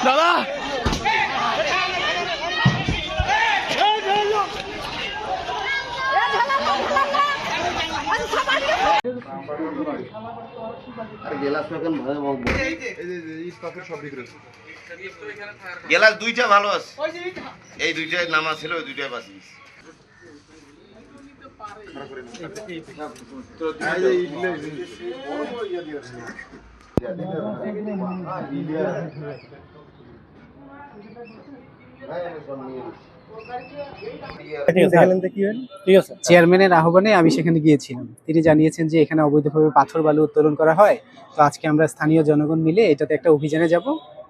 দাদা গেলাস দুইটা ভালো আছে, এই দুইটাই নামা ছিল, ওই দুইটাই বাঁচি। চেয়ারম্যানের আহ্বানে আমি সেখানে গিয়েছিলাম। তিনি জানিয়েছেন যে এখানে অবৈধভাবে পাথর বালু উত্তোলন করা হয়, তো আজকে আমরা স্থানীয় জনগণ মিলে এটাতে একটা অভিযানে যাব,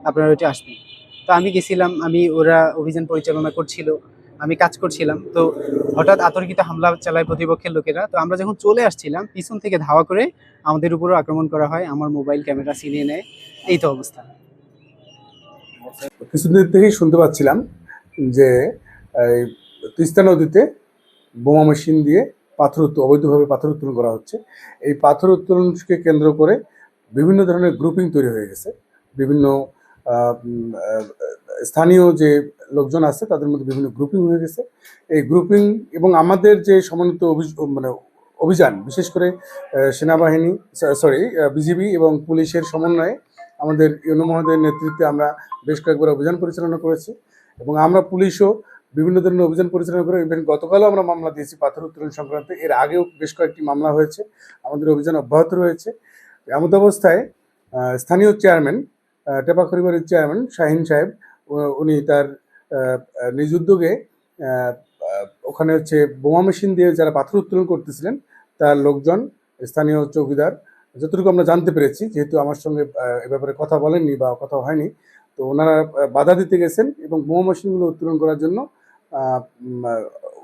আপনারা ওইটা আসবেন। তো আমি গেছিলাম, ওরা অভিযান পরিচালনা করছিল, আমি কাজ করছিলাম। তো হঠাৎ আতর্কিত হামলা চালায় প্রতিপক্ষের লোকেরা। তো আমরা যখন চলে আসছিলাম, পিছন থেকে ধাওয়া করে আমাদের উপরও আক্রমণ করা হয়, আমার মোবাইল ক্যামেরা ছিনিয়ে নেয়। এই তো অবস্থা। কিছুদিন থেকেই শুনতে পাচ্ছিলাম যে এই তিস্তা নদীতে বোমা মেশিন দিয়ে অবৈধভাবে পাথর উত্তোলন করা হচ্ছে। এই পাথর উত্তোলনকে কেন্দ্র করে বিভিন্ন ধরনের গ্রুপিং তৈরি হয়ে গেছে। বিভিন্ন স্থানীয় যে লোকজন আছে তাদের মধ্যে বিভিন্ন গ্রুপিং হয়ে গেছে। এই গ্রুপিং এবং আমাদের যে সমন্বিত অভিযান, বিশেষ করে সেনাবাহিনী বিজিবি এবং পুলিশের সমন্বয়ে আমাদের ইউনো মহোদয়ের নেতৃত্বে আমরা বেশ কয়েকবার অভিযান পরিচালনা করেছি এবং আমরা পুলিশও বিভিন্ন ধরনের অভিযান পরিচালনা করে, ইভেন গতকালও আমরা মামলা দিয়েছি পাথর উত্তোলন সংক্রান্তে। এর আগেও বেশ কয়েকটি মামলা হয়েছে, আমাদের অভিযান অব্যাহত রয়েছে। এমত অবস্থায় স্থানীয় চেয়ারম্যান, টেপাখড়ি বাড়ির চেয়ারম্যান শাহিন সাহেব, উনি তার নিজ উদ্যোগে ওখানে বোমা মেশিন দিয়ে যারা পাথর উত্তোলন করতেছিলেন তার লোকজন, স্থানীয় চৌকিদার, যতটুকু আমরা জানতে পেরেছি, যেহেতু আমার সঙ্গে এ ব্যাপারে কথা বলেননি বা কথা হয়নি, তো ওনারা বাধা দিতে গেছেন এবং বোমা মেশিনগুলো উত্তোলন করার জন্য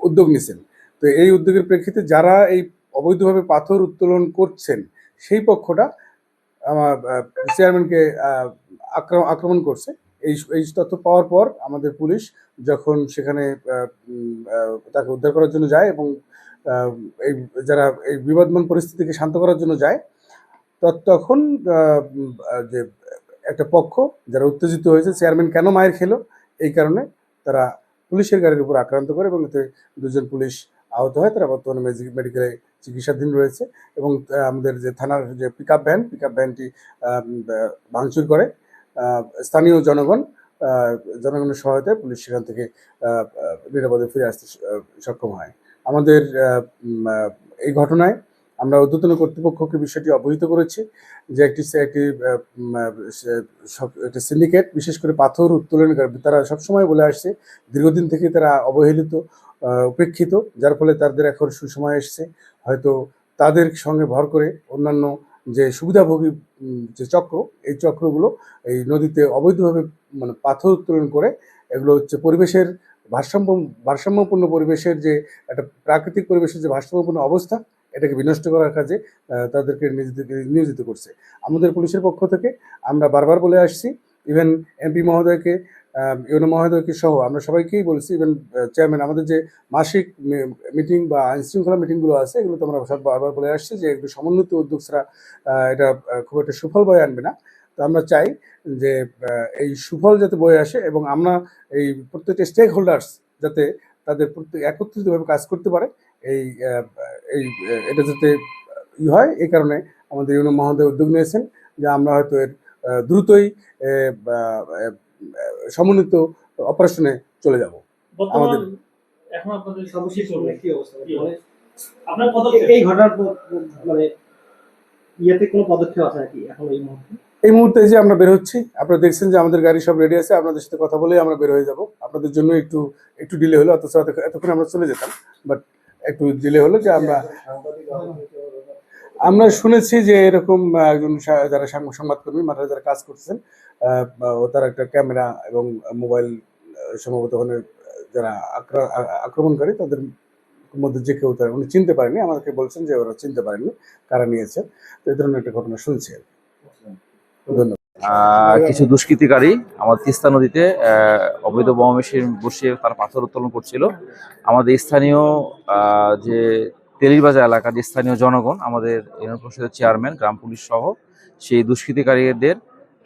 উদ্যোগ নিয়েছেন। তো এই উদ্যোগের প্রেক্ষিতে যারা এই অবৈধভাবে পাথর উত্তোলন করছেন সেই পক্ষটা আমার চেয়ারম্যানকে আক্রমণ করছে। এই তথ্য পাওয়ার পর আমাদের পুলিশ যখন সেখানে তাকে উদ্ধার করার জন্য যায় এবং যারা এই বিবাদমান পরিস্থিতিকে শান্ত করার জন্য যায়, তখন যে একটা পক্ষ যারা উত্তেজিত হয়েছে, চেয়ারম্যান কেন মায়ের খেলো এই কারণে তারা পুলিশের গাড়ির উপর আক্রান্ত করে এবং এতে দুজন পুলিশ আহত হয়। তারা বর্তমানে মেডিকেলে চিকিৎসাধীন রয়েছে এবং আমাদের যে থানার যে পিক আপ ভ্যানটি ভাঙচুর করে স্থানীয় জনগণের সহায়তায় পুলিশ সেখান থেকে নিরাপদে ফিরে আসতে সক্ষম হয়। আমাদের এই ঘটনায় আমরা ঊর্ধ্বতন কর্তৃপক্ষকে বিষয়টি অবহিত করেছি যে একটি সিন্ডিকেট, বিশেষ করে পাথর উত্তোলনকারী, তারা সবসময় বলে আসছে দীর্ঘদিন থেকে তারা অবহেলিত, উপেক্ষিত, যার ফলে তাদের এখন সুসময় এসছে। হয়তো তাদের সঙ্গে ভর করে অন্যান্য যে সুবিধাভোগী যে চক্র, এই চক্রগুলো এই নদীতে অবৈধভাবে পাথর উত্তোলন করে এগুলো পরিবেশের ভারসাম্যপূর্ণ পরিবেশের যে একটা প্রাকৃতিক পরিবেশের যে ভারসাম্যপূর্ণ অবস্থা, এটাকে বিনষ্ট করার কাজে তাদেরকে নিয়োজিত করছে। আমাদের পুলিশের পক্ষ থেকে আমরা বারবার বলে আসছি, ইভেন এমপি মহোদয়কে, ইউনো মহোদয়কে সহ আমরা সবাইকেই বলছি, ইভেন চেয়ারম্যান, আমাদের যে মাসিক মিটিং বা আইনশৃঙ্খলা মিটিংগুলো আছে এগুলোতে আমরা সব বারবার বলে আসছি যে একটু সমন্বিত উদ্যোগ ছাড়া এটা খুব একটা সুফল বয়ে আনবে না। তো আমরা চাই যে এই সুফল যাতে বয়ে আসে এবং আমরা এই প্রত্যেকটা স্টেক হোল্ডার্স যাতে তাদের একত্রিতভাবে কাজ করতে পারে, এটা যাতে হয়, এই কারণে আমাদের ইউনো মহোদয় উদ্যোগ নিয়েছেন যে আমরা হয়তো এর দ্রুতই সমন্বিত অপারেশনে চলে যাব। আমাদের এখন আপনাদের সর্বশেষ কি অবস্থা, আপনার পদক্ষেপ এই ঘটনার মানে ইয়াতে কোনো পদক্ষেপ আছে নাকি এখন এই মুহূর্তে? যে আমরা বের হচ্ছি, আপনারা দেখছেন যে আমাদের গাড়ি সব রেডি আছে, আপনাদের সাথে কথা বলেই আমরা বের হয়ে যাব। আপনাদের জন্য একটু ডিলে হলো, অথচ এতক্ষণ আমরা চলে যেতাম, বাট একটু ডিলে হলো যে আমরা শুনেছি যে এরকম একজন যারা সংবাদকর্মী মাঠে যারা কাজ করছেন, তারা একটা ক্যামেরা এবং মোবাইল সম্ভবত ওখানে যারা আক্রমণকারী মধ্যে যে কেউ উনি চিনতে পারেনি, আমাদেরকে বলছেন যে ওরা চিনতে পারেনি কারা নিয়েছেন। তো এই ধরনের একটা ঘটনা শুনছি আর কি। ধন্যবাদ। কিছু দুষ্কৃতিকারী আমাদের তিস্তা নদীতে অবৈধ বোমা মেশিন বসিয়ে তারা পাথর উত্তোলন করছিল। আমাদের স্থানীয় যে তেলিবাজার এলাকার যে স্থানীয় জনগণ, আমাদের ইউনিয়ন পরিষদের চেয়ারম্যান, গ্রাম পুলিশ সহ সেই দুষ্কৃতিকারীদের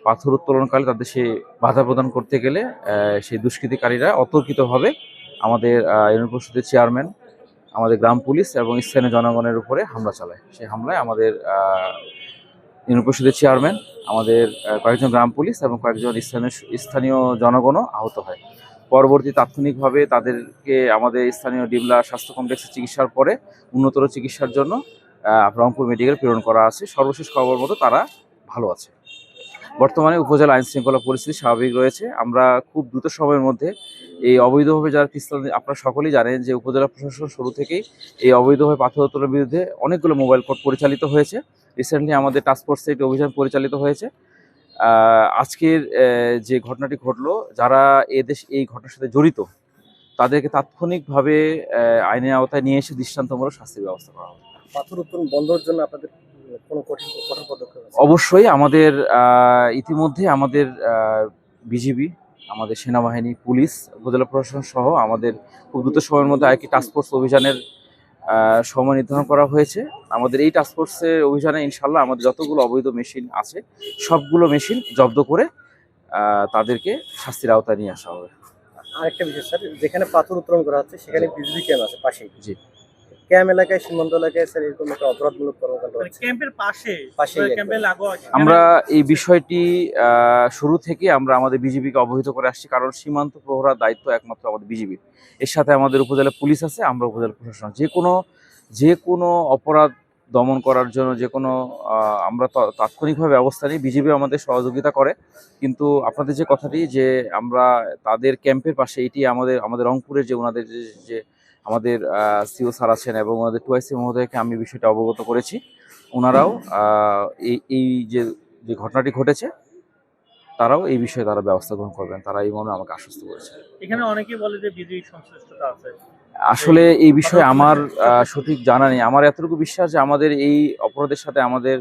পাথর উত্তোলনকালে তাদের সে বাধা প্রদান করতে গেলে সেই দুষ্কৃতিকারীরা অতর্কিতভাবে আমাদের ইউনিয়ন পরিষদের চেয়ারম্যান, আমাদের গ্রাম পুলিশ এবং স্থানীয় জনগণের উপরে হামলা চালায়। সেই হামলায় আমাদের ইউনিয়ন পরিষদের চেয়ারম্যান, আমাদের কয়েকজন গ্রাম পুলিশ এবং কয়েকজন স্থানীয় জনগণও আহত হয়। পরবর্তী তাৎক্ষণিকভাবে তাদেরকে আমাদের স্থানীয় ডিমলা স্বাস্থ্য কমপ্লেক্সে চিকিৎসার পরে উন্নতর চিকিৎসার জন্য রংপুর মেডিকেল প্রেরণ করা আছে। সর্বশেষ খবর মতো তারা ভালো আছে। বর্তমানে উপজেলা আইন শৃঙ্খলা পরিস্থিতি স্বাভাবিক রয়েছে। আমরা খুব দ্রুত সময়ের মধ্যে এই অবৈধভাবে যারা তিস্তা, আপনারা সকলেই জানেন যে উপজেলা প্রশাসন শুরু থেকেই এই অবৈধভাবে পাথর উত্তোলনের বিরুদ্ধে অনেকগুলো মোবাইল কোর্ট পরিচালিত হয়েছে। রিসেন্টলি আমাদের টাস্কফোর্সে একটি অভিযান পরিচালিত হয়েছে। আজকের যে ঘটনাটি ঘটলো, যারা এই ঘটনার সাথে জড়িত তাদেরকে তাৎক্ষণিকভাবে আইনের আওতায় নিয়ে এসে দৃষ্টান্তমূলক শাস্তির ব্যবস্থা করা হবে। পাথর উত্তোলন বন্ধের জন্য আপনাদের কোনো কঠোর পদক্ষেপ আছে? অবশ্যই আমাদের ইতিমধ্যে আমাদের বিজিবি, আমাদের সেনাবাহিনী, পুলিশ, উপজেলা প্রশাসন সহ আমাদের খুব দ্রুত সময়ের মধ্যে আরেকটি টাস্কফোর্স অভিযানের সময় নির্ধারণ করা হয়েছে। আমাদের এই টাস্কফোর্সের অভিযানে ইনশাল্লাহ আমাদের যতগুলো অবৈধ মেশিন আছে সবগুলো মেশিন জব্দ করে তাদেরকে শাস্তির আওতায় নিয়ে আসা হবে। আরেকটা বিষয় স্যার, যেখানে পাথর উত্তোলন করা হচ্ছে সেখানে বিজলি ক্যাম্প আছে পাশেই। জি, ক্যাম্প এলাকায়, সীমান্ত এলাকায় স্যার এরকম একটা অপরাধমূলক কর্মকাণ্ড হচ্ছে। ক্যাম্পের পাশে ক্যাম্পের লাগোয়া আমরা এই বিষয়টি শুরু থেকে আমরা আমাদের বিজিবিকে অবহিত করে আসছি, কারণ সীমান্ত প্রহরার দায়িত্ব একমাত্র আমাদের বিজিবির। এর সাথে আমাদের উপজেলা পুলিশ আছে, আমরা উপজেলা প্রশাসন। যে কোনো অপরাধ দমন করার জন্য আমরা তাৎক্ষণিকভাবে ব্যবস্থা নিই, বিজিবি আমাদের সহযোগিতা করে। কিন্তু আপনাদের যে কথাটি যে আমরা তাদের ক্যাম্পের পাশে, এটি আমাদের রংপুরের যে ওনাদের যে আমাদের সিও স্যার আছেন এবং ওনাদের টুআইসি মহোদয়কে আমি বিষয়টা অবগত করেছি। ওনারাও এই যে ঘটনাটি ঘটেছে তারাও এই বিষয়ে তারা ব্যবস্থা গ্রহণ করবেন, তারা এই মর্মে আমাকে আশ্বস্ত করেছে। এখানে অনেকেই বলে যে বিজেপি সংশ্লিষ্টতা আছে। আসলে এই বিষয়ে আমার সঠিক জানা নেই। আমার এতটুকু বিশ্বাস যে আমাদের এই অপরাধের সাথে আমাদের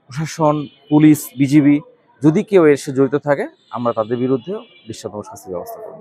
প্রশাসন, পুলিশ, বিজিবি যদি কেউ এর সাথে জড়িত থাকে আমরা তাদের বিরুদ্ধেও দৃষ্টান্তমূলক শাস্তির ব্যবস্থা করব।